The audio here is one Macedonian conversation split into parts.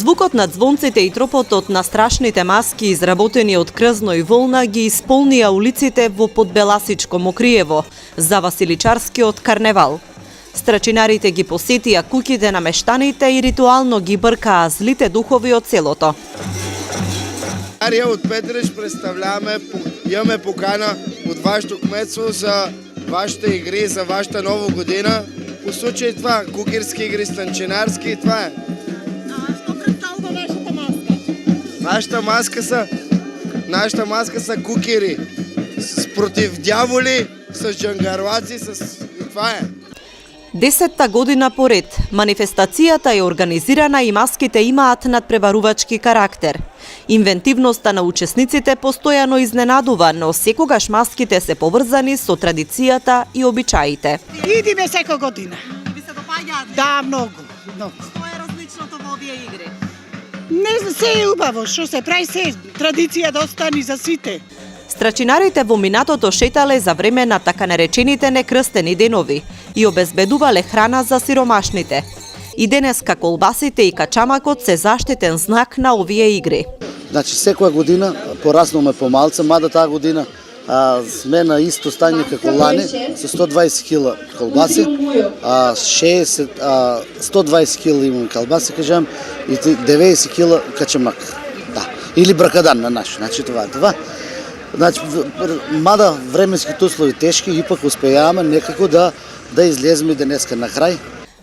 Звукот на звонците и тропотот на страшните маски изработени од крзно и волна ги исполнија улиците во Подбеласичко Мокриево за Василичарскиот карневал. Страчинарите ги посетија куќите на мештаните и ритуално ги бркаа злите духови од селото. Од Петрич представляваме, имаме покана од вашето кметство за вашите игри, за вашата нова година. По случај това, кукирски игри, станчинарски, това е. Што представува вашата маска? Нашата маска са кукири. Против дяволи, с джангарлаци, това е. 10-та година поред, манифестацијата е организирана и маските имаат надпреварувачки карактер. Инвентивноста на учесниците постојано изненадува, но секогаш маските се поврзани со традицијата и обичаите. Идиме секоја година. Ви се допаѓаат? Да, многу. Што е различното во овие игри? Не знам, се е убаво, што се прави се, традиција да остани за сите. Страчинарите во минатото шетале за време на така наречените некрстени денови и обезбедувале храна за сиромашните. И денеска колбасите и качамакот се заштитен знак на овие игри. Значи, секоја година пораснуваме помалце, мада таа година сме на исто стање како лане, со 120 кила колбаси, 120 кила имам колбаси, кажам, и 90 кила качамак. Да. Или бракадан на наш. Значи, това. Значи, мада временските услови тешки, ипак успејаваме некако да излеземе денеска на крај.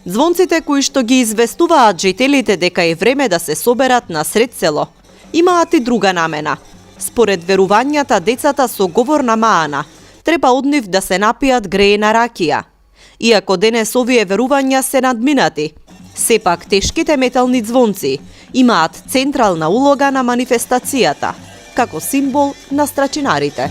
Звонците кои што ги известуваат жителите дека е време да се соберат на сред село, имаат и друга намена. Според верувањата, децата со говорна маана треба од нив да се напијат греена ракија. Иако денес овие верувања се надминати, сепак тешките метални звонци имаат централна улога на манифестацијата, како символ на страчинарите.